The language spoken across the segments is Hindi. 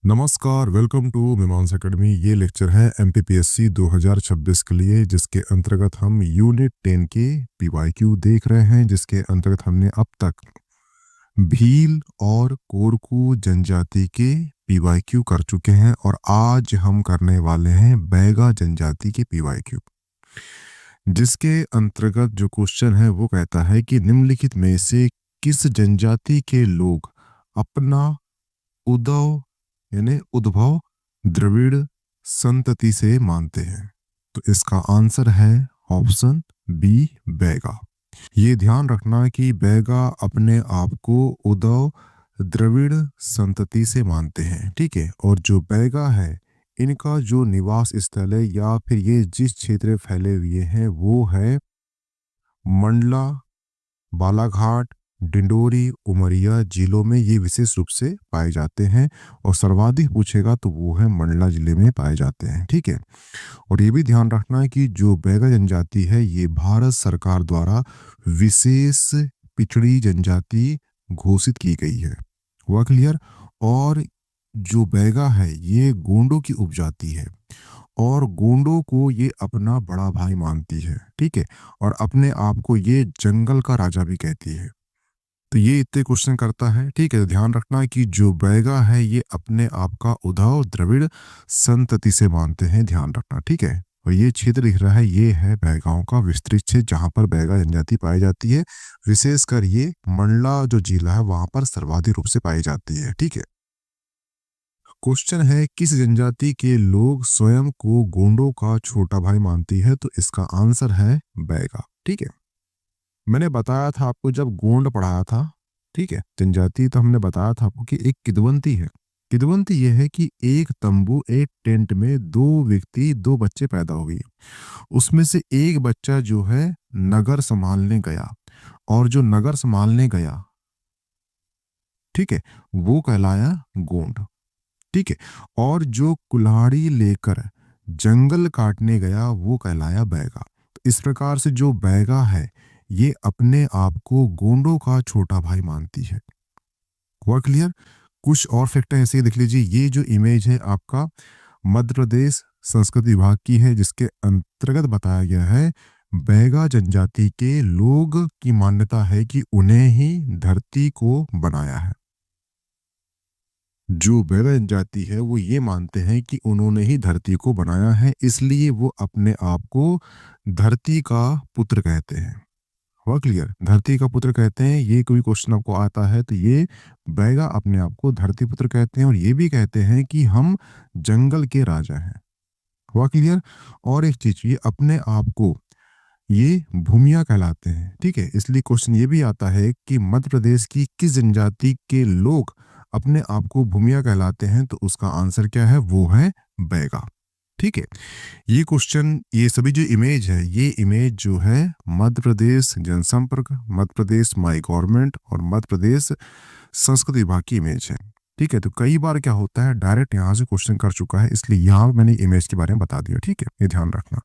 नमस्कार, वेलकम टू मीमांस एकेडमी। ये लेक्चर है एमपीपीएससी 2026 के लिए, जिसके अंतर्गत हम यूनिट 10 के पीवाईक्यू देख रहे हैं, जिसके अंतर्गत हमने अब तक भील और कोरकू जनजाति के पीवाईक्यू कर चुके हैं और आज हम करने वाले हैं बैगा जनजाति के पीवाईक्यू, जिसके अंतर्गत जो क्वेश्चन है वो कहता है कि निम्नलिखित में से किस जनजाति के लोग अपना उद्भव द्रविड़ संतति से मानते हैं। तो इसका आंसर है ऑप्शन बी, बैगा। ये ध्यान रखना कि बैगा अपने आप को उद्भव द्रविड़ संतति से मानते हैं, ठीक है। और जो बैगा है, इनका जो निवास स्थल है या फिर ये जिस क्षेत्र में फैले हुए हैं वो है मंडला, बालाघाट, डिंडोरी, उमरिया जिलों में ये विशेष रूप से पाए जाते हैं और सर्वाधिक पूछेगा तो वो है मंडला जिले में पाए जाते हैं, ठीक है। और ये भी ध्यान रखना है कि जो बैगा जनजाति है ये भारत सरकार द्वारा विशेष पिछड़ी जनजाति घोषित की गई है, हुआ क्लियर। और जो बैगा है ये गोंडों की उपजाति है और गोंडों को ये अपना बड़ा भाई मानती है, ठीक है। और अपने आप को ये जंगल का राजा भी कहती है। तो ये इतने क्वेश्चन करता है, ठीक है। तो ध्यान रखना कि जो बैगा है ये अपने आप का उद्भव द्रविड़ संतति से मानते हैं, ध्यान रखना, ठीक है। और ये क्षेत्र दिख रहा है, ये है बैगाओं का विस्तृत क्षेत्र जहां पर बैगा जनजाति पाई जाती है। विशेषकर ये मंडला जो जिला है वहां पर सर्वाधिक रूप से पाई जाती है, ठीक है। क्वेश्चन है किस जनजाति के लोग स्वयं को गोंडों का छोटा भाई मानती है। तो इसका आंसर है बैगा, ठीक है। मैंने बताया था आपको जब गोंड पढ़ाया था, ठीक है, जनजाति, तो हमने बताया था आपको कि एक किदवंती है। किदवंती यह है कि एक तंबू, एक टेंट में दो बच्चे पैदा हुए। उसमें से एक बच्चा जो है नगर संभालने गया और जो नगर संभालने गया, ठीक है, वो कहलाया गोंड, ठीक है। और जो कुल्हाड़ी लेकर जंगल काटने गया वो कहलाया बैगा। तो इस प्रकार से जो बैगा है ये अपने आप को गोंडों का छोटा भाई मानती है, हुआ क्लियर। कुछ और फैक्ट ऐसे देख लीजिए। ये जो इमेज है आपका मध्य प्रदेश संस्कृति विभाग की है, जिसके अंतर्गत बताया गया है बैगा जनजाति के लोग की मान्यता है कि उन्हें ही धरती को बनाया है। जो बैगा जनजाति है वो ये मानते हैं कि उन्होंने ही धरती को बनाया है, इसलिए वो अपने आप को धरती का पुत्र कहते हैं, हुआ क्लियर। धरती का पुत्र कहते हैं। ये कोई क्वेश्चन आपको आता है तो ये बैगा अपने आप को धरती पुत्र कहते हैं और ये भी कहते हैं कि हम जंगल के राजा हैं, हुआ क्लियर। और एक चीज, ये अपने आप को ये भूमिया कहलाते हैं, ठीक है। इसलिए क्वेश्चन ये भी आता है कि मध्य प्रदेश की किस जनजाति के लोग अपने आप को भूमिया कहलाते हैं। तो उसका आंसर क्या है, वो है बैगा, ठीक है। ये क्वेश्चन, ये सभी जो इमेज है, ये इमेज जो है मध्य प्रदेश जनसंपर्क, मध्य प्रदेश माई गवर्नमेंट और मध्य प्रदेश संस्कृति विभाग की इमेज है, ठीक है। तो कई बार क्या होता है, डायरेक्ट यहाँ से क्वेश्चन कर चुका है, इसलिए यहाँ मैंने इमेज के बारे में बता दिया, ठीक है। ये ध्यान रखना।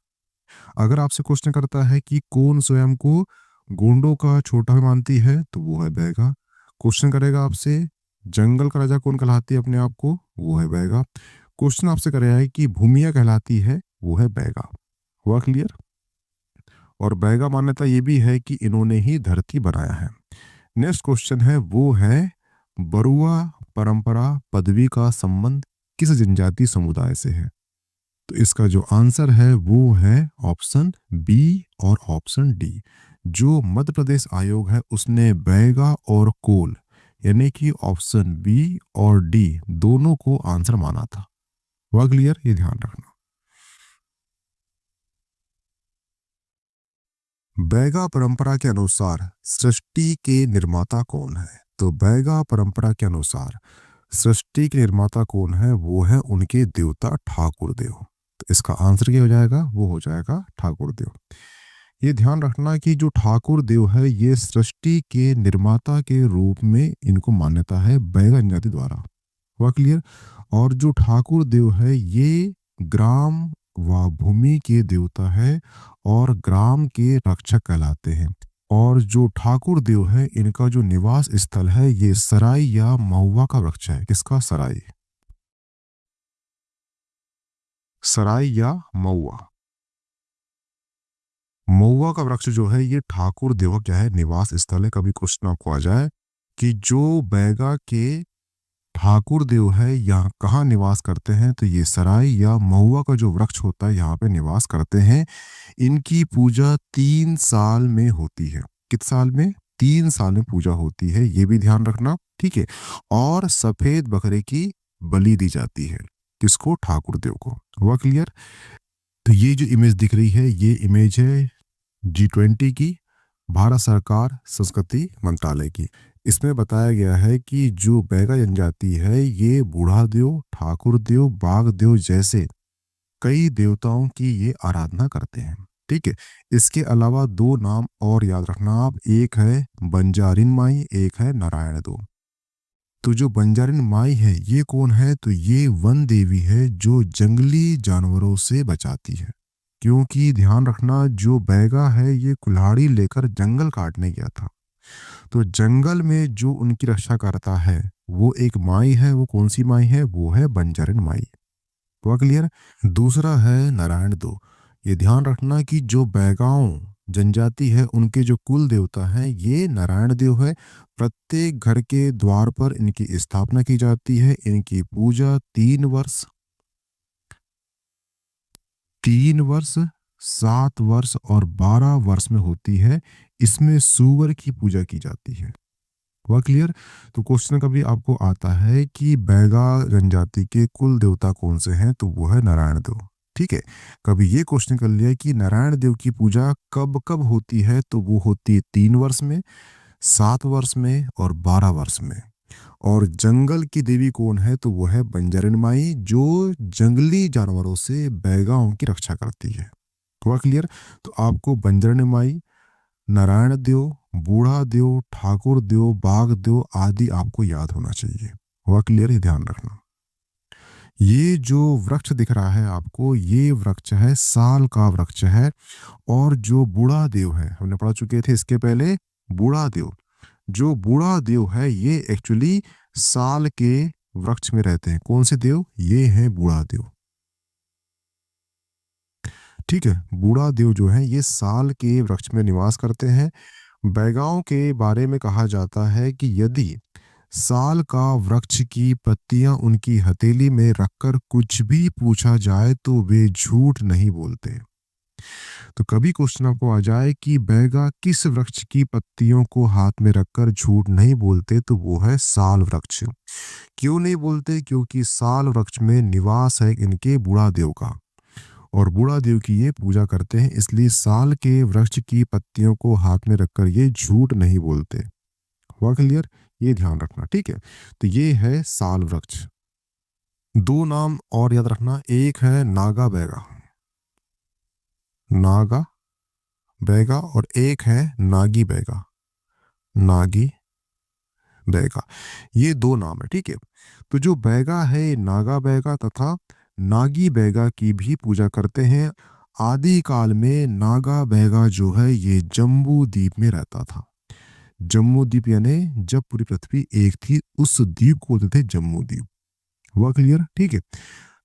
अगर आपसे क्वेश्चन करता है कि कौन स्वयं को गोंडों का छोटा भाई मानती है, तो वो है बैगा। क्वेश्चन करेगा आपसे जंगल का राजा कौन कहलाती है अपने आप को, वो है बैगा। क्वेश्चन आपसे करेगा है कि भूमिया कहलाती है, वो है बैगा, हुआ क्लियर। और बैगा मान्यता ये भी है कि इन्होंने ही धरती बनाया है। नेक्स्ट क्वेश्चन है, वो है बरुआ परंपरा पदवी का संबंध किस जनजाति समुदाय से है। तो इसका जो आंसर है वो है ऑप्शन बी और ऑप्शन डी। जो मध्य प्रदेश आयोग है उसने बैगा और कोल यानी कि ऑप्शन बी और डी दोनों को आंसर माना था, हुआ क्लियर। ये ध्यान रखना। बैगा परंपरा के अनुसार सृष्टि के निर्माता कौन है। तो बैगा परंपरा के अनुसार सृष्टि के निर्माता कौन है, वो है उनके देवता ठाकुर देव। तो इसका आंसर क्या हो जाएगा, वो हो जाएगा ठाकुर देव। ये ध्यान रखना कि जो ठाकुर देव है ये सृष्टि के निर्माता के रूप में इनको मान्यता है बैगा जनजाति द्वारा, हुआ क्लियर। और जो ठाकुर देव है ये ग्राम व भूमि के देवता है और ग्राम के रक्षक कहलाते हैं। और जो ठाकुर देव है इनका जो निवास स्थल है ये सराय या महुआ का वृक्ष है। किसका, सराय। सराय या महुआ। महुआ का वृक्ष जो है ये ठाकुर देव क्या है, निवास स्थल है। कभी क्वेश्चन आपको आ जाए कि जो बैगा के ठाकुर देव है यहाँ कहाँ निवास करते हैं, तो ये सराय या महुआ का जो वृक्ष होता है यहाँ पे निवास करते हैं। इनकी पूजा 3 साल में होती है। किस साल में? 3 साल में पूजा होती है, ये भी ध्यान रखना, ठीक है। और सफेद बकरे की बलि दी जाती है। किसको? ठाकुर देव को। हुआ क्लियर? तो ये जो इमेज दिख रही है ये इमेज है G20 की, भारत सरकार संस्कृति मंत्रालय की। इसमें बताया गया है कि जो बैगा जनजाति है ये बूढ़ा देव, ठाकुर देव, बाघ देव जैसे कई देवताओं की ये आराधना करते हैं, ठीक है। इसके अलावा 2 नाम और याद रखना आप, एक है बंजारिन माई, एक है नारायण दो। तो जो बंजारिन माई है ये कौन है? तो ये वन देवी है जो जंगली जानवरों से बचाती है। क्योंकि ध्यान रखना जो बैगा है ये कुल्हाड़ी लेकर जंगल काटने गया था, तो जंगल में जो उनकी रक्षा करता है वो एक माई है। वो कौन सी माई है? वो है बंजारिन माई। हुआ क्लियर? दूसरा है नारायण दो। ये ध्यान रखना कि जो बैगाओं जनजाति है उनके जो कुल देवता है ये नारायण देव है। प्रत्येक घर के द्वार पर इनकी स्थापना की जाती है। इनकी पूजा 3 वर्ष, 3 वर्ष, 7 वर्ष और 12 वर्ष में होती है। इसमें सूअर की पूजा की जाती है। हुआ क्लियर? तो क्वेश्चन कभी आपको आता है कि बैगा जनजाति के कुल देवता कौन से हैं, तो वो है नारायण देव, ठीक है। कभी ये क्वेश्चन कर लिया कि नारायण देव की पूजा कब कब होती है, तो वो होती है 3 वर्ष में, 7 वर्ष में और 12 वर्ष में। और जंगल की देवी कौन है? तो वो है बंजारिन माई जो जंगली जानवरों से बैगाओं की रक्षा करती है। हुआ क्लियर? तो आपको बंजारिन माई, नारायण देव, बूढ़ा देव, ठाकुर देव, बाघ देव आदि आपको याद होना चाहिए। हुआ क्लियर? ये ध्यान रखना। ये जो वृक्ष दिख रहा है आपको, ये वृक्ष है साल का वृक्ष है। और जो बूढ़ा देव है, हमने पढ़ चुके थे इसके पहले, बूढ़ा देव, जो बूढ़ा देव है ये एक्चुअली साल के वृक्ष में रहते हैं। कौन से देव? ये है बूढ़ा देव, ठीक है। बूढ़ा देव जो है ये साल के वृक्ष में निवास करते हैं। बैगाओं के बारे में कहा जाता है कि यदि साल का वृक्ष की पत्तियां उनकी हथेली में रखकर कुछ भी पूछा जाए तो वे झूठ नहीं बोलते। तो कभी क्वेश्चन आपको आ जाए कि बैगा किस वृक्ष की पत्तियों को हाथ में रखकर झूठ नहीं बोलते, तो वो है साल वृक्ष। क्यों नहीं बोलते? क्योंकि साल वृक्ष में निवास है इनके बूढ़ा देव का, और बूढ़ा देव की ये पूजा करते हैं, इसलिए साल के वृक्ष की पत्तियों को हाथ में रखकर ये झूठ नहीं बोलते। हुआ क्लियर? ये ध्यान रखना, ठीक है। तो ये है साल वृक्ष। 2 नाम और याद रखना, एक है नागा बैगा, नागा बैगा, और एक है नागी बैगा, नागी बैगा। ये 2 नाम है, ठीक है। तो जो बैगा है नागा बैगा तथा नागी बैगा की भी पूजा करते हैं। आदि काल में नागा बैगा जो है ये जम्बू द्वीप में रहता था। जम्मू द्वीप यानी जब पूरी पृथ्वी एक थी उस द्वीप को बोलते थे जम्मू द्वीप। हुआ क्लियर? ठीक है।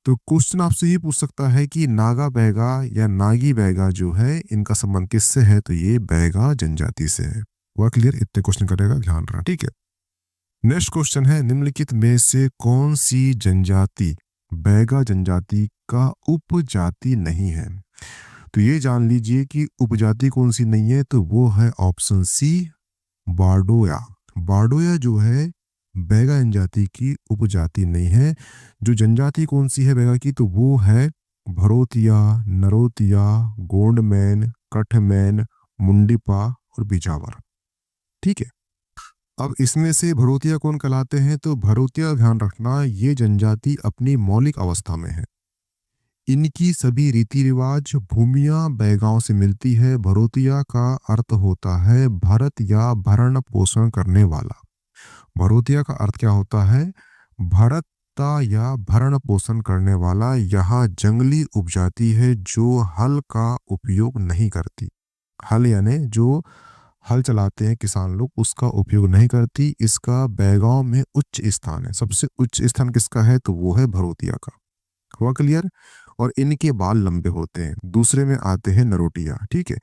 तो क्वेश्चन आपसे ये पूछ सकता है कि नागा बैगा या नागी बैगा जो है इनका संबंध किससे है, तो ये बैगा जनजाति से है। हुआ क्लियर? इतने क्वेश्चन करेगा, ध्यान रखना, ठीक है। नेक्स्ट क्वेश्चन है, निम्नलिखित में से कौन सी जनजाति बैगा जनजाति का उपजाति नहीं है? तो ये जान लीजिए कि उपजाति कौन सी नहीं है, तो वो है ऑप्शन सी, बारडोया। बारडोया जो है बैगा जनजाति की उपजाति नहीं है। जो जनजाति कौन सी है बैगा की, तो वो है भरोतिया, नरोतिया, गोंडमैन, कठमैन, मुंडिपा और बिजावर, ठीक है। अब इसमें से भरोतिया कौन कहलाते हैं, तो भरोतिया ध्यान रखना ये जनजाति अपनी मौलिक अवस्था में है। इनकी सभी रीति रिवाज भूमिया बैगाओं से मिलती है। भरोतिया का अर्थ होता है भरत या भरण पोषण करने वाला। भरोतिया का अर्थ क्या होता है? भरता या भरण पोषण करने वाला। यहाँ जंगली उपजाति है जो हल का उपयोग नहीं करती। हल यानी जो हल चलाते हैं किसान लोग, उसका उपयोग नहीं करती। इसका बैगांव में उच्च स्थान है। सबसे उच्च स्थान किसका है, तो वो है भरोतिया का। हुआ क्लियर? और इनके बाल लंबे होते हैं। दूसरे में आते हैं नरोटिया, ठीक है।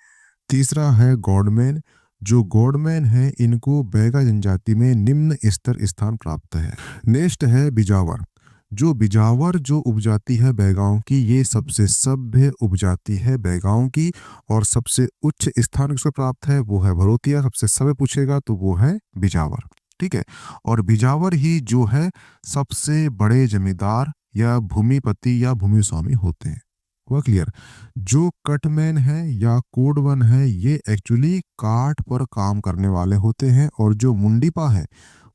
तीसरा है गॉडमैन। जो गॉडमैन है इनको बैगा जनजाति में निम्न स्तर स्थान प्राप्त है। नेक्स्ट है बिजावर। जो बिजावर जो उपजाति है बैगाओं की, ये सबसे सभ्य उपजाति है बैगाओं की, और सबसे उच्च स्थान किसको प्राप्त है, वो है भरोतिया। सबसे सभ्य पूछेगा तो वो है बिजावर, ठीक है। और बिजावर ही जो है सबसे बड़े जमींदार या भूमिपति या भूमि स्वामी होते हैं। हुआ क्लियर। जो कटमैन है या कोडवन है ये एक्चुअली काठ पर काम करने वाले होते हैं। और जो मुंडीपा है,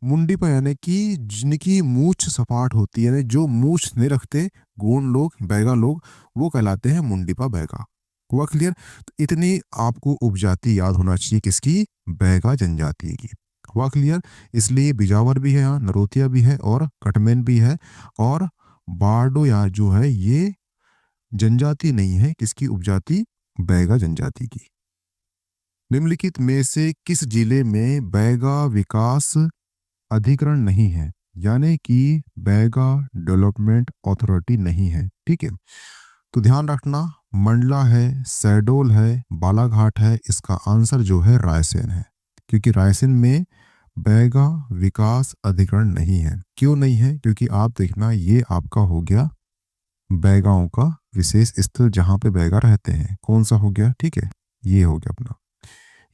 मुंडीपा यानी कि जिनकी मूछ सपाट होती है, यानी जो मूछ नहीं रखते गोंड लोग, बैगा लोग, वो कहलाते हैं मुंडीपा बैगा। हुआ क्लियर। तो इतनी आपको उपजाति याद होना चाहिए किसकी, बैगा जनजाति की। हुआ क्लियर। इसलिए बिजावर भी है यहाँ, नरोतिया भी है और कटमैन भी है। और बारडो या जो है ये जनजाति नहीं है, किसकी उपजाति, बैगा जनजाति की। निम्नलिखित में से किस जिले में बैगा विकास अधिकरण नहीं है, यानी कि बैगा डेवलपमेंट अथॉरिटी नहीं है, ठीक है। तो ध्यान रखना, मंडला है, शहडोल है, बालाघाट है, इसका आंसर जो है रायसेन है। क्योंकि रायसेन में बैगा विकास अधिकरण नहीं है। क्यों नहीं है, क्योंकि आप देखना ये आपका हो गया बैगाओं का विशेष स्थल, जहां पे बैगा रहते हैं। कौन सा हो गया, ठीक है, ये हो गया अपना।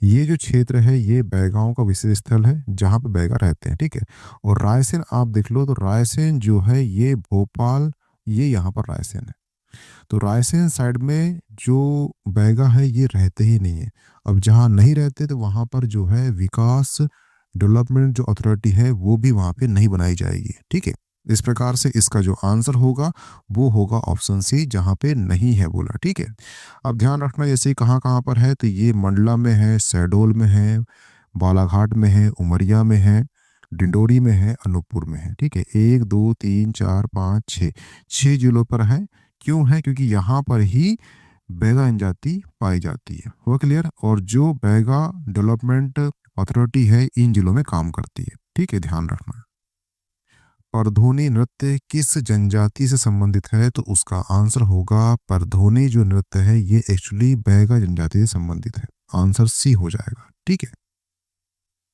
ये जो क्षेत्र है ये बैगाओं का विशेष स्थल है जहां पे बैगा रहते हैं, ठीक है। और रायसेन आप देख लो तो रायसेन जो है ये भोपाल, ये यहाँ पर रायसेन है। तो रायसेन साइड में जो बैगा है ये रहते ही नहीं है। अब जहाँ नहीं रहते तो वहां पर जो है विकास डेवलपमेंट जो अथॉरिटी है वो भी वहां पे नहीं बनाई जाएगी, ठीक है। इस प्रकार से इसका जो आंसर होगा वो होगा ऑप्शन सी, जहां पे नहीं है बोला, ठीक है। अब ध्यान रखना जैसे कहाँ कहाँ पर है, तो ये मंडला में है, शहडोल में है, बालाघाट में है, उमरिया में है, डिंडोरी में है, अनूपपुर में है, ठीक है। 1 2 3 4 5 6 6 जिलों पर है। क्यों है, क्योंकि यहाँ पर ही बैगा जनजाति पाई जाती है। हुआ क्लियर। और जो बैगा डेवलपमेंट अथॉरिटी है इन जिलों में काम करती है, ठीक है, ध्यान रखना। परधोनी नृत्य किस जनजाति से संबंधित है, तो उसका आंसर होगा परधोनी जो नृत्य है ये एक्चुअली बैगा जनजाति से संबंधित है। आंसर सी हो जाएगा, ठीक है।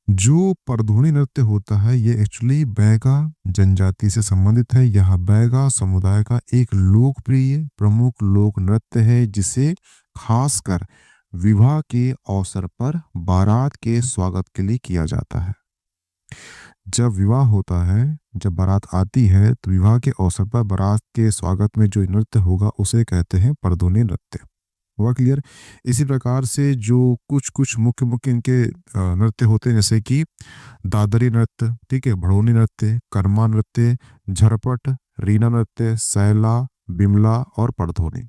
जो परधोनी नृत्य होता है ये एक्चुअली बैगा जनजाति से संबंधित है। यह बैगा समुदाय का एक लोकप्रिय प्रमुख लोक नृत्य है, जिसे खासकर विवाह के अवसर पर बारात के स्वागत के लिए किया जाता है। जब विवाह होता है, जब बारात आती है, तो विवाह के अवसर पर बारात के स्वागत में जो नृत्य होगा उसे कहते हैं परधोनी नृत्य। हुआ क्लियर। इसी प्रकार से जो कुछ कुछ मुख्य मुख्य इनके नृत्य होते हैं, जैसे कि दादरी नृत्य, ठीक है, भड़ोनी नृत्य, कर्मा नृत्य, झरपट, रीना नृत्य, सैला, बिमला और परधोनी।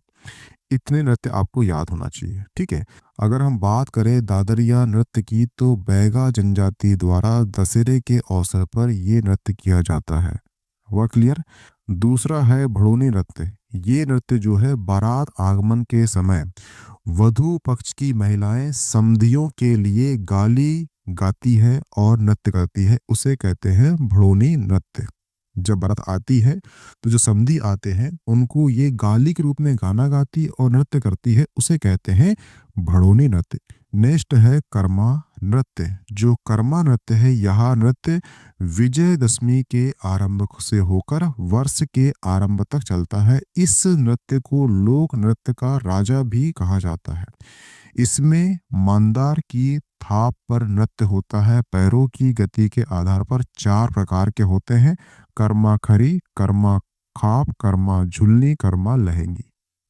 इतने नृत्य आपको याद होना चाहिए, ठीक है। अगर हम बात करें दादरिया नृत्य की, तो बैगा जनजाति द्वारा दशहरे के अवसर पर ये नृत्य किया जाता है। हुआ क्लियर। दूसरा है भड़ोनी नृत्य। ये नृत्य जो है बारात आगमन के समय वधु पक्ष की महिलाएं समधियों के लिए गाली गाती है और नृत्य करती है, उसे कहते हैं भड़ोनी नृत्य। जब बारात आती है तो जो समधी आते हैं उनको ये गाली के रूप में गाना गाती और नृत्य करती है, उसे कहते हैं भड़ोनी नृत्य। नेक्स्ट है कर्मा नृत्य। जो कर्मा नृत्य है, यह नृत्य विजयदशमी के आरंभ से होकर वर्ष के आरंभ तक चलता है। इस नृत्य को लोक नृत्य का राजा भी कहा जाता है। इसमें मंदार की थाप पर नृत्य होता है। पैरों की गति के आधार पर 4 प्रकार के होते हैं: कर्मा खरी, कर्मा खाप, कर्मा झुलनी, कर्मा लहेंगी,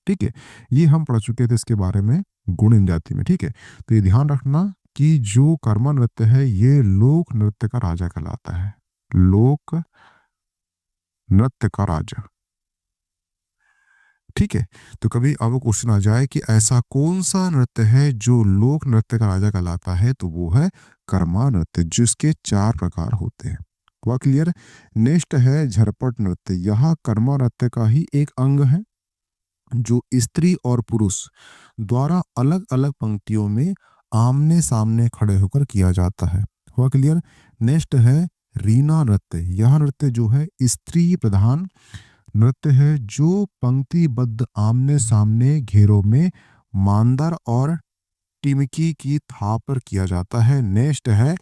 ठीक है। ये हम पढ़ चुके थे इसके बारे में गुण जाति में, ठीक है। तो ये ध्यान रखना कि जो कर्मा नृत्य है ये लोक नृत्य का राजा कहलाता है। लोक नृत्य का राजा, ठीक है। तो कभी अब क्वेश्चन आ जाए कि ऐसा कौन सा नृत्य है जो लोक नृत्य का राजा कहलाता है, तो वो है कर्मा नृत्य, जिसके 4 प्रकार होते हैं। हुआ क्लियर। नेक्स्ट है झरपट नृत्य। यह कर्मा नृत्य का ही एक अंग है, जो स्त्री और पुरुष द्वारा अलग अलग पंक्तियों में आमने सामने खड़े होकर किया जाता है। हुआ क्लियर। नेक्स्ट है रीना नृत्य। यह नृत्य जो है स्त्री प्रधान नृत्य है जो पंक्तिबद्ध आमने सामने घेरों में मांदर और टिमकी की थाप पर किया जाता है। नेक्स्ट है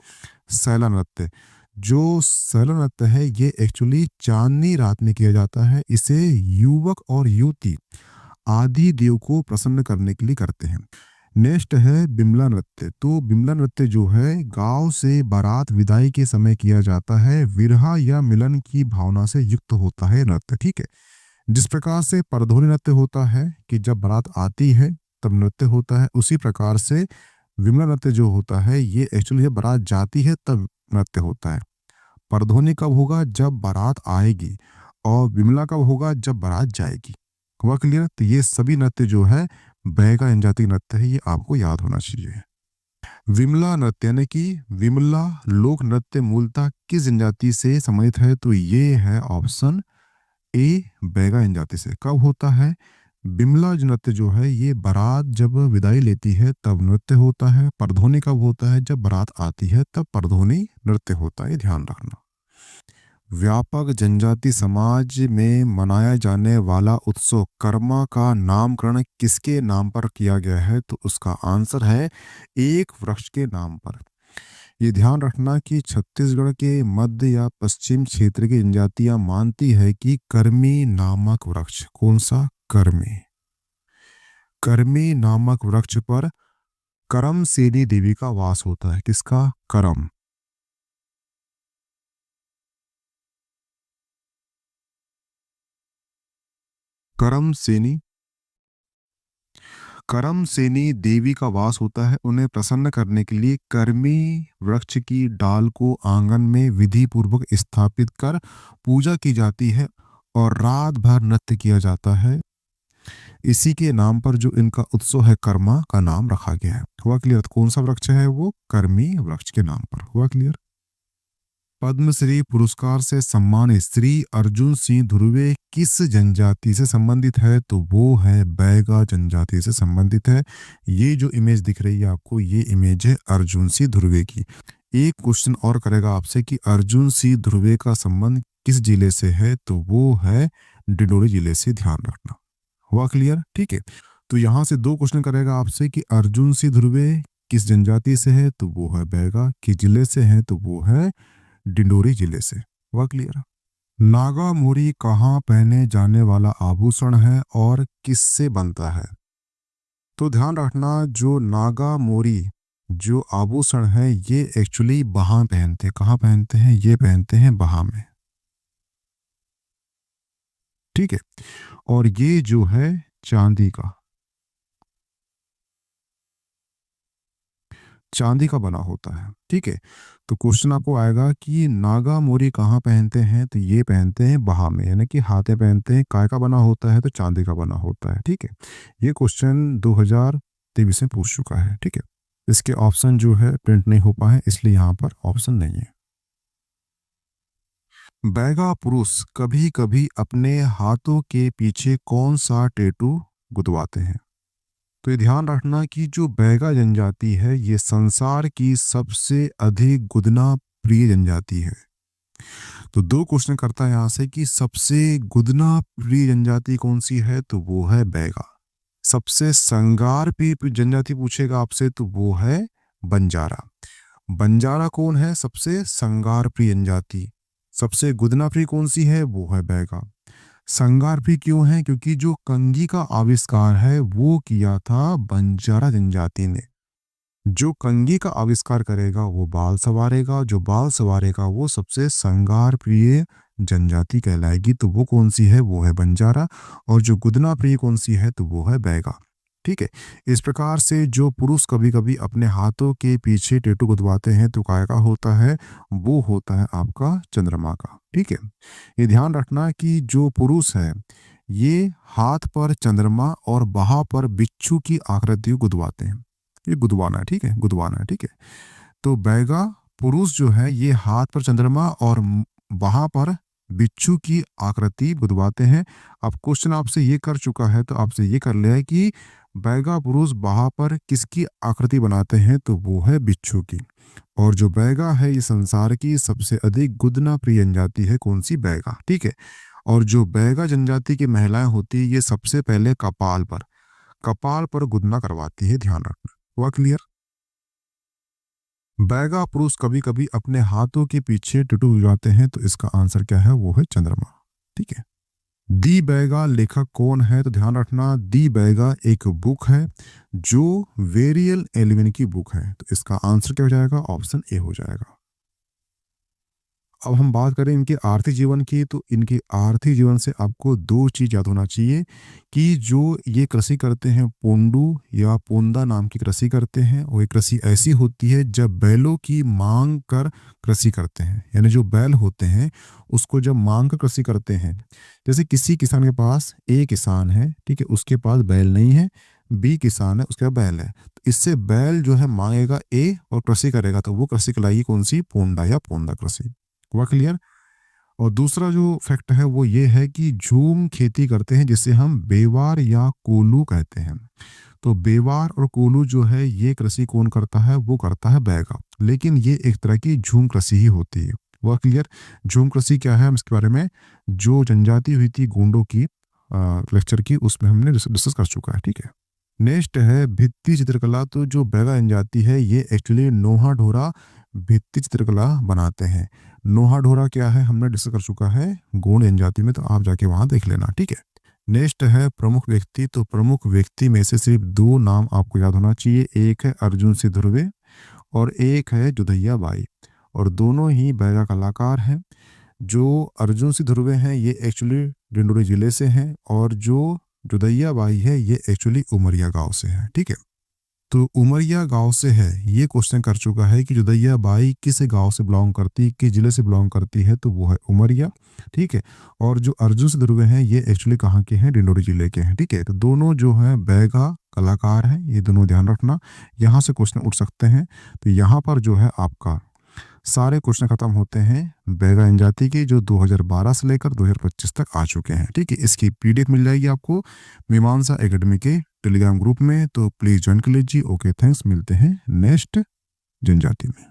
सैला नृत्य। जो सैला नृत्य है ये एक्चुअली चांदनी रात में किया जाता है। इसे युवक और युवती आदि देव को प्रसन्न करने के लिए करते हैं। नेक्स्ट है बिमला नृत्य। तो बिमला नृत्य जो है गांव से बारात विदाई के समय किया जाता है। विरह या मिलन की भावना से युक्त होता है नृत्य, ठीक है। जिस प्रकार से परधोनी नृत्य होता है कि जब बारात आती है तब नृत्य होता है, उसी प्रकार से विमला नृत्य जो होता है ये एक्चुअली जब बारात जाती है तब नृत्य होता है। परधोनी कब होगा? जब बारात आएगी। और विमला कब होगा? जब बारात जाएगी। हुआ क्लियर? तो ये सभी नृत्य जो है बैगा जनजाति नृत्य है, ये आपको याद होना चाहिए। विमला नृत्य यानी कि विमला लोक नृत्य मूलतः किस जनजाति से संबंधित है? तो ये है ऑप्शन ए बैगा जनजाति से। कब होता है? बिमला नृत्य जो है ये बारात जब विदाई लेती है तब नृत्य होता है। परधोनी कब होता है? जब बारात आती है तब परधोनी नृत्य होता है, ध्यान रखना। व्यापक जनजाति समाज में मनाया जाने वाला उत्सव कर्मा का नामकरण किसके नाम पर किया गया है? तो उसका आंसर है एक वृक्ष के नाम पर। ये ध्यान रखना कि छत्तीसगढ़ के मध्य या पश्चिम क्षेत्र की जनजातियां मानती है कि कर्मी नामक वृक्ष, कौन सा? कर्मी। कर्मी नामक वृक्ष पर करम सेनी देवी का वास होता है। किसका? करम। करम सेनी, करम सेनी देवी का वास होता है। उन्हें प्रसन्न करने के लिए कर्मी वृक्ष की डाल को आंगन में विधि पूर्वक स्थापित कर पूजा की जाती है और रात भर नृत्य किया जाता है। इसी के नाम पर जो इनका उत्सव है कर्मा का नाम रखा गया है। हुआ क्लियर? कौन सा वृक्ष है वो? कर्मी वृक्ष के नाम पर। हुआ क्लियर? पद्मश्री पुरस्कार से सम्मानित श्री अर्जुन सिंह ध्रुवे किस जनजाति से संबंधित है? तो वो है बैगा जनजाति से संबंधित है। ये जो इमेज दिख रही है आपको, ये इमेज है अर्जुन सिंह ध्रुवे की। एक क्वेश्चन और करेगा आपसे कि अर्जुन सिंह ध्रुवे का संबंध किस जिले से है? तो वो है डिंडोरी जिले से, ध्यान रखना। हुआ क्लियर? ठीक है। तो यहां से दो क्वेश्चन करेगा आपसे कि अर्जुन सिंह ध्रुवे किस जनजाति से है? तो वो है बैगा। किस जिले से है? तो वो है डिंडोरी जिले से। हुआ क्लियर? नागा मोरी कहाँ पहने जाने वाला आभूषण है और किससे बनता है? तो ध्यान रखना, जो नागा मोरी जो आभूषण है ये एक्चुअली बाहा पहनते हैं। कहाँ पहनते हैं? ये पहनते हैं बाहा में, ठीक है। और ये जो है चांदी का, चांदी का बना होता है, ठीक है। तो क्वेश्चन आपको आएगा कि नागा मोरी कहाँ पहनते हैं? तो ये पहनते हैं बाहा में, यानी कि हाथे पहनते हैं। काय का बना होता है? तो चांदी का बना होता है, ठीक है। ये क्वेश्चन 2023 में पूछ चुका है, ठीक है। इसके ऑप्शन जो है प्रिंट नहीं हो पाए, इसलिए यहाँ पर ऑप्शन नहीं है। बैगा पुरुष कभी कभी अपने हाथों के पीछे कौन सा टैटू गुदवाते हैं? तो ये ध्यान रखना कि जो बैगा जनजाति है ये संसार की सबसे अधिक गुदना प्रिय जनजाति है। तो दो क्वेश्चन करता है यहाँ से कि सबसे गुदना प्रिय जनजाति कौन सी है? तो वो है बैगा। सबसे संगार प्रिय जनजाति पूछेगा आपसे तो वो है बंजारा। बंजारा कौन है? सबसे संगार प्रिय जनजाति। सबसे गुदना प्रिय कौन सी है? वो है बैगा। संगार भी क्यों है? क्योंकि जो कंघी का आविष्कार है वो किया था बंजारा जनजाति ने। जो कंघी का आविष्कार करेगा वो बाल सवारेगा, जो बाल सवारेगा वो सबसे संगार प्रिय जनजाति कहलाएगी। तो वो कौन सी है? वो है बंजारा। और जो गुदना प्रिय कौन सी है? तो वो है बैगा, ठीक है। इस प्रकार से जो पुरुष कभी कभी अपने हाथों के पीछे टैटू गुदवाते हैं तो काय का होता है? वो होता है आपका चंद्रमा का, ठीक है। ये ध्यान रखना कि जो पुरुष है ये हाथ पर चंद्रमा और बाह पर बिच्छू की आकृति गुदवाते हैं। ये गुदवाना है, ठीक है, गुदवाना है, ठीक है। तो बैगा पुरुष जो है ये हाथ पर चंद्रमा और बाह पर बिच्छू की आकृति गुदवाते हैं। अब क्वेश्चन आपसे ये कर चुका है तो आपसे ये कर लिया है कि बैगा पुरुष बाह पर किसकी आकृति बनाते हैं? तो वो है बिच्छू की। और जो बैगा है ये संसार की सबसे अधिक गुदना प्रिय जनजाति है। कौन सी? बैगा, ठीक है। और जो बैगा जनजाति की महिलाएं होती है ये सबसे पहले कपाल पर गुदना करवाती है, ध्यान रखना। हुआ क्लियर? बैगा पुरुष कभी कभी अपने हाथों के पीछे टैटू उगाते हैं, तो इसका आंसर क्या है? वो है चंद्रमा। ठीक है। दी बैगा लेखक कौन है? तो ध्यान रखना, दी बैगा एक बुक है जो वेरियल एलिवन की बुक है, तो इसका आंसर क्या हो जाएगा? ऑप्शन ए हो जाएगा। अब हम बात करें इनके आर्थिक जीवन की, तो इनके आर्थिक जीवन से आपको दो चीज याद होना चाहिए कि जो ये कृषि करते हैं, पोंडू या पोंदा नाम की कृषि करते हैं, और ये कृषि ऐसी होती है जब बैलों की मांग कर कृषि करते हैं, यानी जो बैल होते हैं उसको जब मांग कर कृषि करते हैं। जैसे किसी किसान के पास ए किसान है, ठीक है, उसके पास बैल नहीं है, बी किसान है, उसके पास बैल है, तो इससे बैल जो है मांगेगा ए और कृषि करेगा, तो वो कृषि कहलाएगी कौन सी? पोंडा या पोंदा कृषि। हुआ क्लियर? और दूसरा जो फैक्ट है वो ये है कि झूम खेती करते हैं जिसे हम बेवार या कोलू कहते हैं। तो बेवार और कोलू जो है ये कृषि कौन करता है? वो करता है बैगा, लेकिन ये एक तरह की झूम कृषि ही होती है। हुआ क्लियर? झूम कृषि क्या है, हम इसके बारे में जो जनजाति हुई थी गोंडों की लेक्चर की, उसमें हमने डिस्कस कर चुका है। ठीक है। नेक्स्ट है भित्ति चित्रकला। तो जो बैगा जनजाति है ये एक्चुअली नोहा ढोरा भित्ति चित्रकला बनाते हैं। नोहा ढोरा क्या है हमने डिस्कस कर चुका है गोंड जनजाति में, तो आप जाके वहां देख लेना। ठीक है। नेक्स्ट है प्रमुख व्यक्ति। तो प्रमुख व्यक्ति में से सिर्फ दो नाम आपको याद होना चाहिए, एक है अर्जुन सिंह धुर्वे और एक है जुदैया बाई, और दोनों ही बैगा कलाकार हैं। जो अर्जुन सिंह धुर्वे हैं ये एक्चुअली डिंडोरी जिले से हैं, और जो जुदैया बाई है ये एक्चुअली उमरिया गांव से है। ठीक है। तो उमरिया गांव से है, ये क्वेश्चन कर चुका है कि जुदैया बाई किस गांव से बिलोंग करती, किस जिले से बिलोंग करती है, तो वो है उमरिया। ठीक है। और जो अर्जुन से ध्रुव हैं ये एक्चुअली कहाँ के हैं? डिंडोरी जिले के हैं। ठीक है। तो दोनों जो है बैगा कलाकार हैं, ये दोनों ध्यान रखना, यहाँ से क्वेश्चन उठ सकते हैं। तो यहाँ पर जो है आपका सारे क्वेश्चन खत्म होते हैं बैगा जनजाति के, जो 2012 से लेकर 2025 तक आ चुके हैं। ठीक है। इसकी पीडीएफ मिल जाएगी आपको मीमांसा एकेडमी के टेलीग्राम ग्रुप में, तो प्लीज ज्वाइन कर लीजिए। Okay, thanks. मिलते हैं नेक्स्ट जनजाति में।